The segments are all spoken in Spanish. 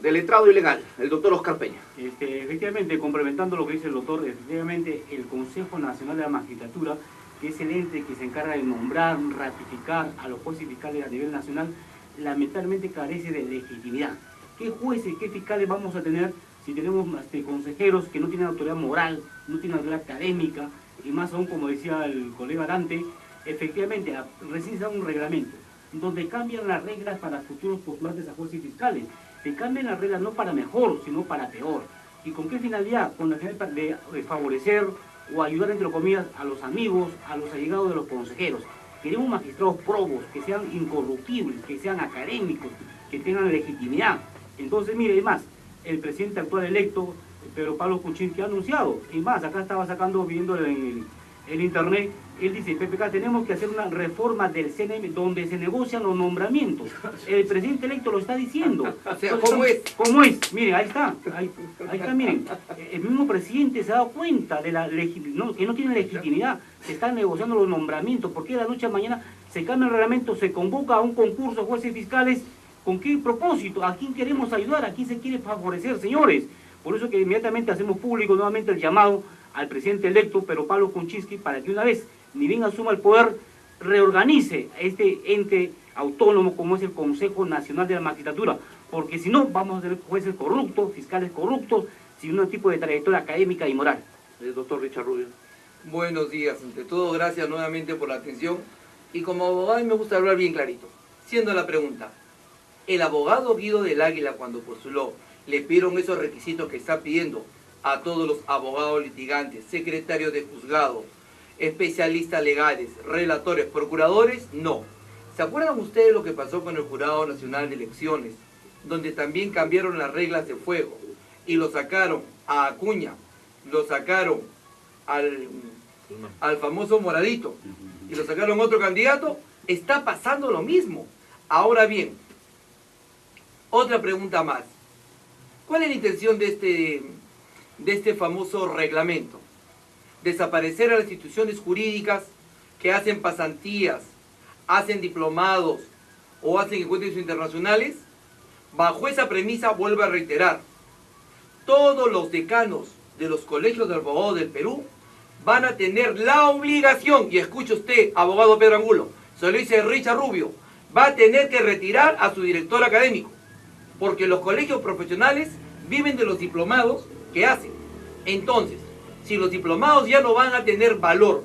del letrado ilegal, el doctor Oscar Peña. Efectivamente, complementando lo que dice el doctor, efectivamente el Consejo Nacional de la Magistratura, que es el ente que se encarga de nombrar, ratificar a los jueces y fiscales a nivel nacional, lamentablemente carece de legitimidad. ¿Qué jueces, qué fiscales vamos a tener si tenemos consejeros que no tienen autoridad moral, no tienen autoridad académica, y más aún, como decía el colega Dante, efectivamente, recién se da un reglamento, donde cambian las reglas para futuros postulantes a jueces y fiscales? Se cambian las reglas no para mejor, sino para peor. ¿Y con qué finalidad? Con la finalidad de favorecer o ayudar, entre comillas, a los amigos, a los allegados de los consejeros. Queremos magistrados probos, que sean incorruptibles, que sean académicos, que tengan legitimidad. Entonces, mire, además, el presidente actual electo, Pedro Pablo Kuczynski, ha anunciado, y más, acá estaba sacando, viendo en internet, él dice, PPK, tenemos que hacer una reforma del CNM donde se negocian los nombramientos. El presidente electo lo está diciendo. O sea, ¿cómo es? ¿Cómo es? Mire, ahí está, miren. El mismo presidente se ha dado cuenta de que no tiene legitimidad. Se están negociando los nombramientos. ¿Por qué de la noche a mañana se cambia el reglamento, se convoca a un concurso de jueces fiscales? ¿Con qué propósito? ¿A quién queremos ayudar? ¿A quién se quiere favorecer, señores? Por eso que inmediatamente hacemos público nuevamente el llamado al presidente electo, Pedro Pablo Kuczynski, para que una vez, ni bien asuma el poder, reorganice este ente autónomo como es el Consejo Nacional de la Magistratura, porque si no, vamos a tener jueces corruptos, fiscales corruptos, sin un tipo de trayectoria académica y moral. El doctor Richard Rubio. Buenos días, ante todo, gracias nuevamente por la atención. Y como abogado, me gusta hablar bien clarito. Siendo la pregunta, el abogado Guido del Águila, cuando postuló, le pidieron esos requisitos que está pidiendo a todos los abogados litigantes, secretarios de juzgado, especialistas legales, relatores, procuradores. No. ¿Se acuerdan ustedes lo que pasó con el Jurado Nacional de Elecciones? Donde también cambiaron las reglas de fuego y lo sacaron a Acuña, lo sacaron al famoso Moradito y lo sacaron a otro candidato. Está pasando lo mismo. Ahora bien, otra pregunta más. ¿Cuál es la intención de este famoso reglamento? Desaparecer a las instituciones jurídicas que hacen pasantías, hacen diplomados o hacen encuentros internacionales. Bajo esa premisa, vuelvo a reiterar, todos los decanos de los colegios de abogados del Perú van a tener la obligación, y escuche usted, abogado Pedro Angulo, se lo dice Richard Rubio, va a tener que retirar a su director académico, porque los colegios profesionales viven de los diplomados que hacen. Entonces, si los diplomados ya no van a tener valor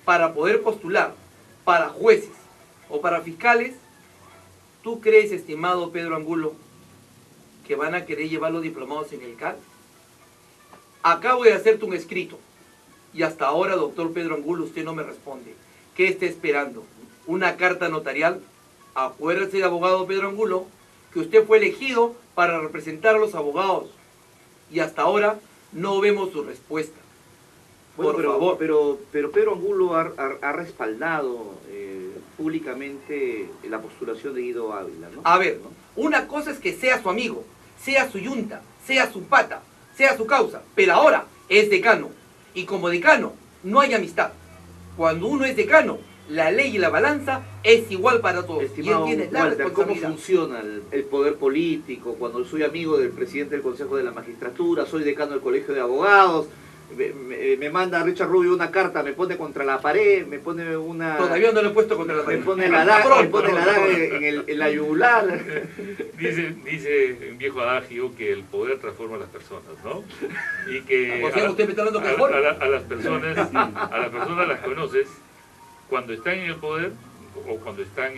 para poder postular para jueces o para fiscales, ¿tú crees, estimado Pedro Angulo, que van a querer llevar los diplomados en el CAL? Acabo de hacerte un escrito y hasta ahora, doctor Pedro Angulo, usted no me responde. ¿Qué está esperando? ¿Una carta notarial? Acuérdese, abogado Pedro Angulo, que usted fue elegido para representar a los abogados y hasta ahora no vemos su respuesta. Bueno, Por favor. Pero Pedro Angulo ha respaldado públicamente la postulación de Guido Ávila, ¿no? A ver, una cosa es que sea su amigo, sea su yunta, sea su pata, sea su causa, pero ahora es decano. Y como decano no hay amistad. Cuando uno es decano, la ley y la balanza es igual para todos. Estimado y él tiene la Walter, ¿cómo responsabilidad. funciona el poder político? Cuando soy amigo del presidente del Consejo de la Magistratura, soy decano del Colegio de Abogados, me manda Richard Rubio una carta, me pone contra la pared, me pone una... Todavía no lo he puesto contra la pared. Me pone la daga en la yugular. Dice un viejo adagio que el poder transforma a las personas, ¿no? Y que ¿Usted me está hablando que mejor? a las personas las conoces cuando están en el poder o cuando están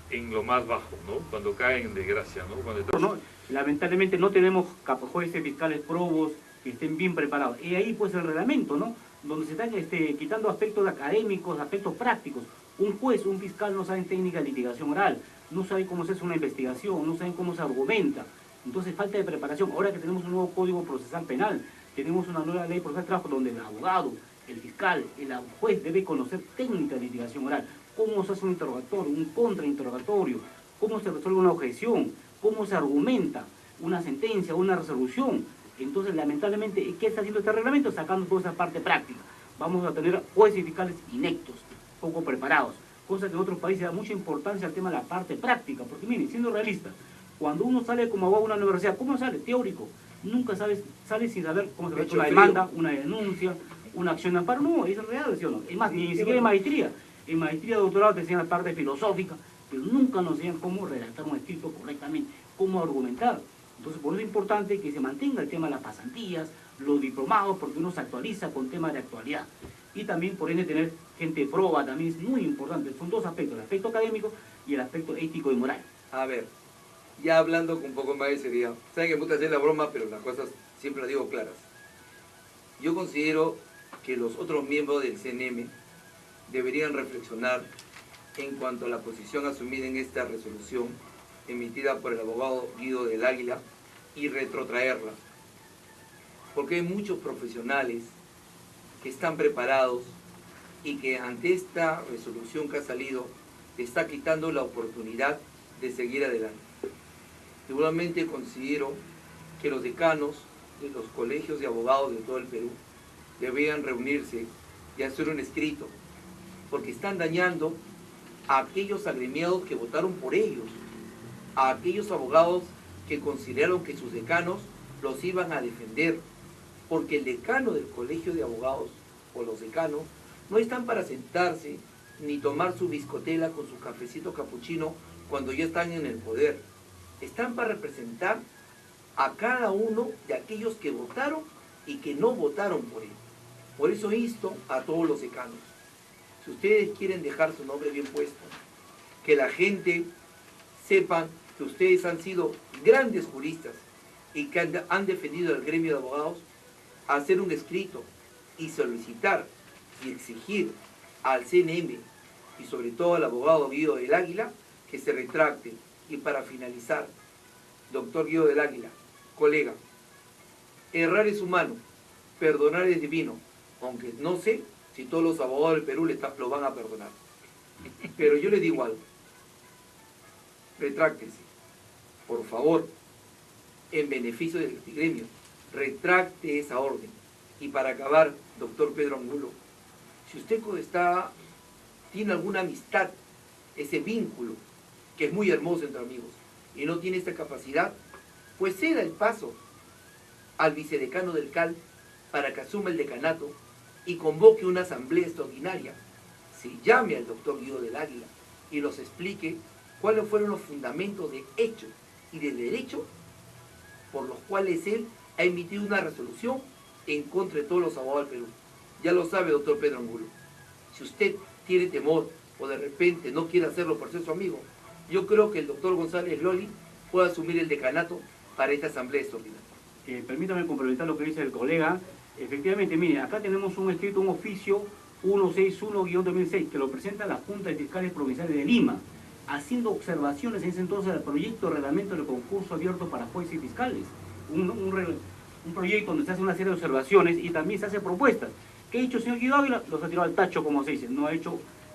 en lo más bajo, ¿no? Cuando caen en desgracia, ¿no? No, lamentablemente no tenemos jueces fiscales probos que estén bien preparados. Y ahí pues el reglamento, ¿no? Donde se están quitando aspectos académicos, aspectos prácticos. Un juez, un fiscal no saben técnica de litigación oral, no saben cómo se hace una investigación, no saben cómo se argumenta. Entonces falta de preparación. Ahora que tenemos un nuevo Código Procesal Penal, tenemos una nueva ley procesal de trabajo donde el abogado, el fiscal, el juez debe conocer técnica de litigación oral, cómo se hace un interrogatorio, un contrainterrogatorio, cómo se resuelve una objeción, cómo se argumenta una sentencia, una resolución. Entonces, lamentablemente, ¿qué está haciendo este reglamento? Sacando toda esa parte práctica. Vamos a tener jueces y fiscales ineptos, poco preparados, cosa que en otros países da mucha importancia al tema de la parte práctica, porque miren, siendo realistas, Cuando uno sale como abogado a una universidad, ¿cómo sale? Teórico. Nunca sale sin saber cómo se hace una demanda, una denuncia, una acción de amparo. No, es real, ¿sí o no? Es más, ni siquiera en maestría. En maestría, doctorado te enseñan la parte filosófica, pero nunca nos enseñan cómo redactar un escrito correctamente, cómo argumentar. Entonces, por eso es importante que se mantenga el tema de las pasantías, los diplomados, porque uno se actualiza con temas de actualidad. Y también, por ende, tener gente de proba también es muy importante. Son dos aspectos, el aspecto académico y el aspecto ético y moral. A ver, ya hablando con un poco más de seriedad, saben que me gusta hacer la broma, pero las cosas siempre las digo claras. Yo considero que los otros miembros del CNM deberían reflexionar en cuanto a la posición asumida en esta resolución emitida por el abogado Guido del Águila y retrotraerla. Porque hay muchos profesionales que están preparados y que ante esta resolución que ha salido está quitando la oportunidad de seguir adelante. Igualmente considero que los decanos de los colegios de abogados de todo el Perú deberían reunirse y hacer un escrito, porque están dañando a aquellos agremiados que votaron por ellos, a aquellos abogados que consideraron que sus decanos los iban a defender, porque el decano del colegio de abogados o los decanos no están para sentarse ni tomar su biscotela con su cafecito capuchino cuando ya están en el poder. Están para representar a cada uno de aquellos que votaron y que no votaron por él. Por eso insto a todos los decanos, si ustedes quieren dejar su nombre bien puesto, que la gente sepa que ustedes han sido grandes juristas y que han defendido al gremio de abogados, hacer un escrito y solicitar y exigir al CNM y sobre todo al abogado Guido del Águila que se retracte. Y para finalizar, doctor Guido del Águila, colega, errar es humano, perdonar es divino, aunque no sé si todos los abogados del Perú lo van a perdonar. Pero yo le digo algo, retráctese, por favor, en beneficio del gremio, retracte esa orden. Y para acabar, doctor Pedro Angulo, si usted tiene alguna amistad, ese vínculo, que es muy hermoso entre amigos, y no tiene esta capacidad, pues ceda el paso al vicedecano del CAL para que asuma el decanato y convoque una asamblea extraordinaria. Se llame al doctor Guido del Águila y nos explique cuáles fueron los fundamentos de hecho y de derecho por los cuales él ha emitido una resolución en contra de todos los abogados del Perú. Ya lo sabe, doctor Pedro Angulo. Si usted tiene temor o de repente no quiere hacerlo por ser su amigo, yo creo que el doctor González Loli puede asumir el decanato para esta asamblea extraordinaria. Permítame complementar lo que dice el colega. Efectivamente, mire, acá tenemos un escrito, un oficio 161-2006, que lo presenta la Junta de Fiscales Provinciales de Lima, haciendo observaciones en ese entonces al proyecto de reglamento del concurso abierto para jueces y fiscales. Un proyecto donde se hace una serie de observaciones y también se hace propuestas. ¿Qué ha hecho el señor Guido Ávila? Los ha tirado al tacho, como se dice. No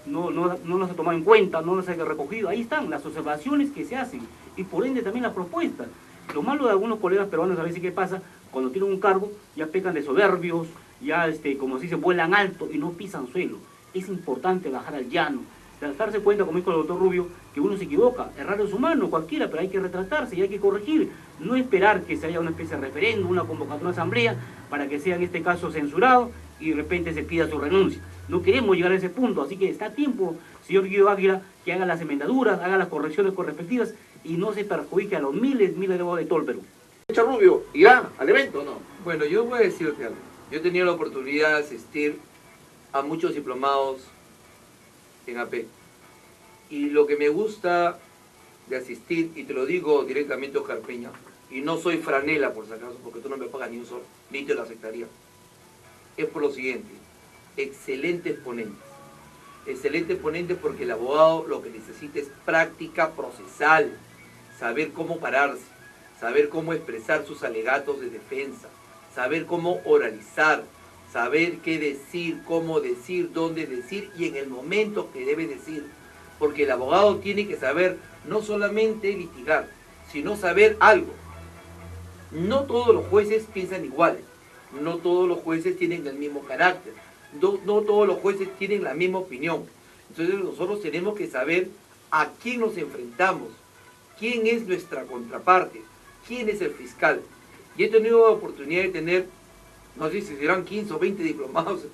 los ha tomado en cuenta, no los ha recogido. Ahí están las observaciones que se hacen y por ende también las propuestas. Lo malo de algunos colegas peruanos, a veces, ¿qué pasa? Cuando tienen un cargo, ya pecan de soberbios, ya, como se dice, vuelan alto y no pisan suelo. Es importante bajar al llano, darse cuenta, como dijo el doctor Rubio, que uno se equivoca. Errar es humano, cualquiera, pero hay que retratarse y hay que corregir. No esperar que se haya una especie de referéndum, una convocatoria, una asamblea, para que sea en este caso censurado y de repente se pida su renuncia. No queremos llegar a ese punto, así que está a tiempo, señor Guido Águila, que haga las enmendaduras, haga las correcciones correspectivas y no se perjudique a los miles de abogados de todo el Perú. Richard Rubio, ¿irá al evento o no? Bueno, yo voy a decirte algo. Yo he tenido la oportunidad de asistir a muchos diplomados en AP. Y lo que me gusta de asistir, y te lo digo directamente, Oscar Peña, y no soy franela por si acaso, porque tú no me pagas ni un sol, ni te lo aceptaría, es por lo siguiente: excelentes ponentes. Excelentes ponentes porque el abogado lo que necesita es práctica procesal, saber cómo pararse, saber cómo expresar sus alegatos de defensa, saber cómo oralizar, saber qué decir, cómo decir, dónde decir y en el momento que debe decir. Porque el abogado tiene que saber no solamente litigar, sino saber algo. No todos los jueces piensan iguales, no todos los jueces tienen el mismo carácter, no todos los jueces tienen la misma opinión. Entonces nosotros tenemos que saber a quién nos enfrentamos, quién es nuestra contraparte, quién es el fiscal. Y he tenido la oportunidad de tener, no sé si serán 15 o 20 diplomados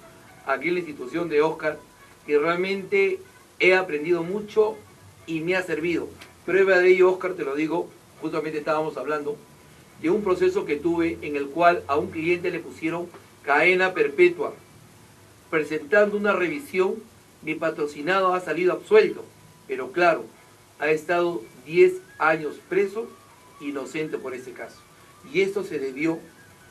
aquí en la institución de Óscar, que realmente he aprendido mucho y me ha servido. Prueba de ello, Óscar, te lo digo, justamente estábamos hablando de un proceso que tuve en el cual a un cliente le pusieron cadena perpetua. Presentando una revisión, mi patrocinado ha salido absuelto, pero claro, ha estado 10 años preso, inocente por ese caso. Y esto se debió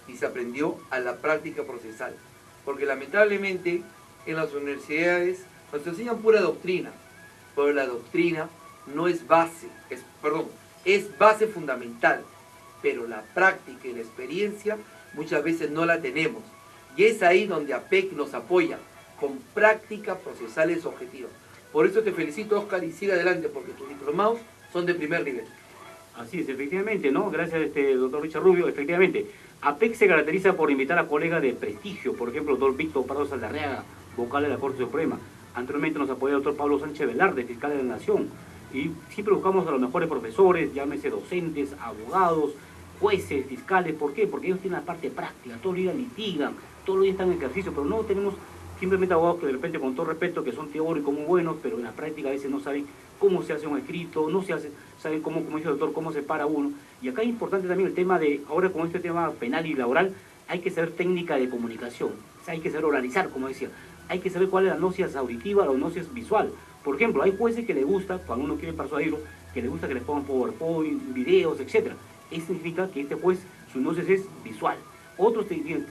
y se aprendió a la práctica procesal, porque lamentablemente en las universidades nos enseñan pura doctrina, pero la doctrina no es base, es base fundamental, pero la práctica y la experiencia muchas veces no la tenemos. Y es ahí donde APEC nos apoya, con prácticas procesales objetivas. Por eso te felicito, Óscar, y sigue adelante, porque tus diplomados son de primer nivel. Así es, efectivamente, ¿no? Gracias, doctor Richard Rubio. Efectivamente, APEC se caracteriza por invitar a colegas de prestigio, por ejemplo, el doctor Víctor Pardo Saldarriaga, vocal de la Corte Suprema. Anteriormente nos apoyó el doctor Pablo Sánchez Velarde, fiscal de la Nación. Y siempre buscamos a los mejores profesores, llámese docentes, abogados, jueces, fiscales. ¿Por qué? Porque ellos tienen la parte práctica, todos los días litigan, todos los días están en ejercicio, pero no tenemos simplemente abogados que de repente, con todo respeto, que son teóricos muy buenos, pero en la práctica a veces no saben cómo se hace un escrito, no se hace, saben cómo, como dice el doctor, cómo se para uno. Y acá es importante también el tema de, ahora con este tema penal y laboral, hay que saber técnica de comunicación, o sea, hay que saber oralizar, como decía, hay que saber cuál es la gnosis auditiva, la gnosis visual. Por ejemplo, hay jueces que les gusta, cuando uno quiere persuadirlo, que les gusta que les pongan PowerPoint, videos, etc. Eso significa que este juez, su gnosis es visual. Otros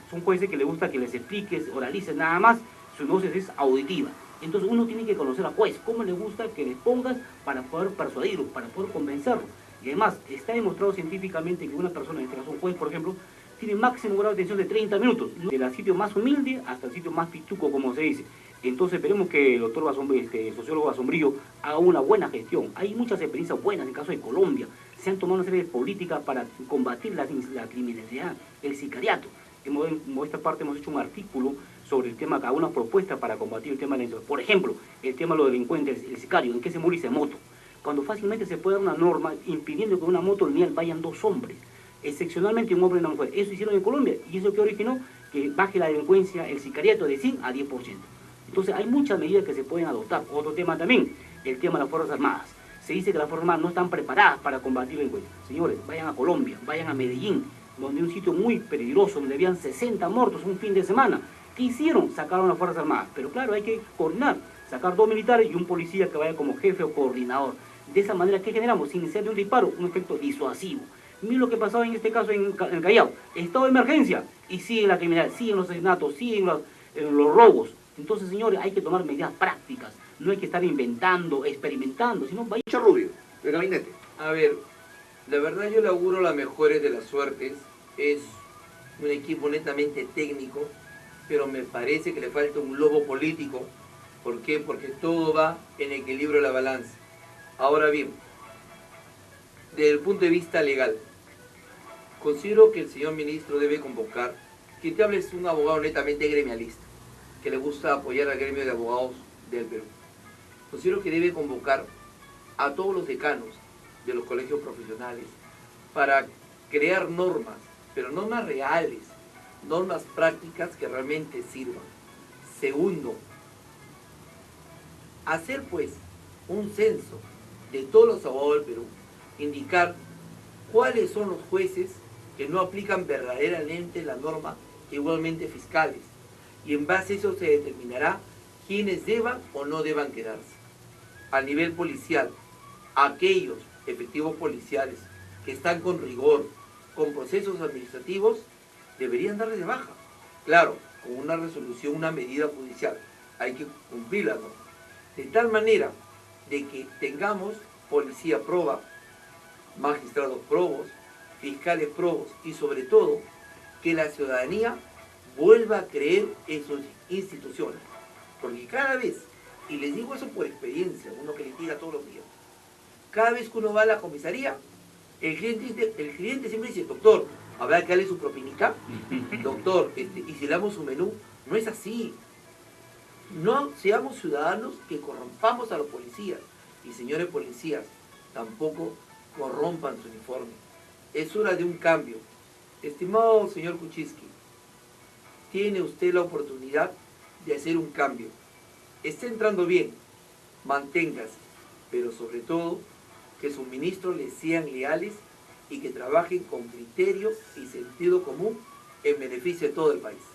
son jueces que les gusta que les expliques, oralices nada más, su gnosis es auditiva. Entonces uno tiene que conocer al juez, cómo le gusta que les pongas para poder persuadirlo, para poder convencerlo. Y además, está demostrado científicamente que una persona, en este caso un juez, por ejemplo, tiene máximo grado de atención de 30 minutos, del sitio más humilde hasta el sitio más pituco, como se dice. Entonces esperemos que el doctor el sociólogo Basombrillo haga una buena gestión. Hay muchas experiencias buenas en el caso de Colombia. Se han tomado una serie de políticas para combatir la criminalidad, el sicariato. En esta parte hemos hecho un artículo sobre el tema, algunas propuestas para combatir el tema de la inseguridad. Por ejemplo, el tema de los delincuentes, el sicario, en qué se moviliza en moto. Cuando fácilmente se puede dar una norma impidiendo que en una moto lineal vayan 2 hombres, excepcionalmente un hombre y una mujer. Eso hicieron en Colombia y eso que originó que baje la delincuencia, el sicariato de 100 a 10%. Entonces hay muchas medidas que se pueden adoptar. Otro tema también, el tema de las Fuerzas Armadas. Se dice que las Fuerzas Armadas no están preparadas para combatir la delincuencia. Señores, vayan a Colombia, vayan a Medellín, donde un sitio muy peligroso, donde habían 60 muertos un fin de semana. ¿Qué hicieron? Sacaron las Fuerzas Armadas. Pero claro, hay que coordinar, sacar 2 militares y un policía que vaya como jefe o coordinador. De esa manera, ¿qué generamos? Sin iniciar de un disparo, un efecto disuasivo. Miren lo que pasaba en este caso en Callao. Estado de emergencia y siguen la criminalidad, siguen los asesinatos, siguen los robos. Entonces, señores, hay que tomar medidas prácticas. No hay que estar inventando, experimentando, sino vaya. Richard Rubio, del gabinete. A ver, la verdad yo le auguro las mejores de las suertes. Es un equipo netamente técnico, pero me parece que le falta un lobo político. ¿Por qué? Porque todo va en equilibrio de la balanza. Ahora bien, desde el punto de vista legal, considero que el señor ministro debe convocar, quien te hable es un abogado netamente gremialista, que le gusta apoyar al gremio de abogados del Perú. Considero que debe convocar a todos los decanos de los colegios profesionales para crear normas, pero normas reales, normas prácticas que realmente sirvan. Segundo, hacer pues un censo de todos los abogados del Perú, indicar cuáles son los jueces que no aplican verdaderamente la norma, igualmente fiscales, y en base a eso se determinará quiénes deban o no deban quedarse. A nivel policial, aquellos efectivos policiales que están con rigor, con procesos administrativos, deberían darle de baja. Claro, con una resolución, una medida judicial, hay que cumplirla, ¿no? De tal manera de que tengamos policía proba, magistrados probos, fiscales probos y sobre todo que la ciudadanía vuelva a creer en sus instituciones. Porque cada vez, y les digo eso por experiencia, uno que litiga todos los días, cada vez que uno va a la comisaría, el cliente siempre dice, doctor, ¿habrá que darle su propinita? Doctor, y si le damos su menú, no es así. No seamos ciudadanos que corrompamos a los policías. Y señores policías, tampoco corrompan su uniforme. Es hora de un cambio. Estimado señor Kuczynski, tiene usted la oportunidad de hacer un cambio. Está entrando bien, manténgase, pero sobre todo que sus ministros le sean leales y que trabajen con criterio y sentido común en beneficio de todo el país.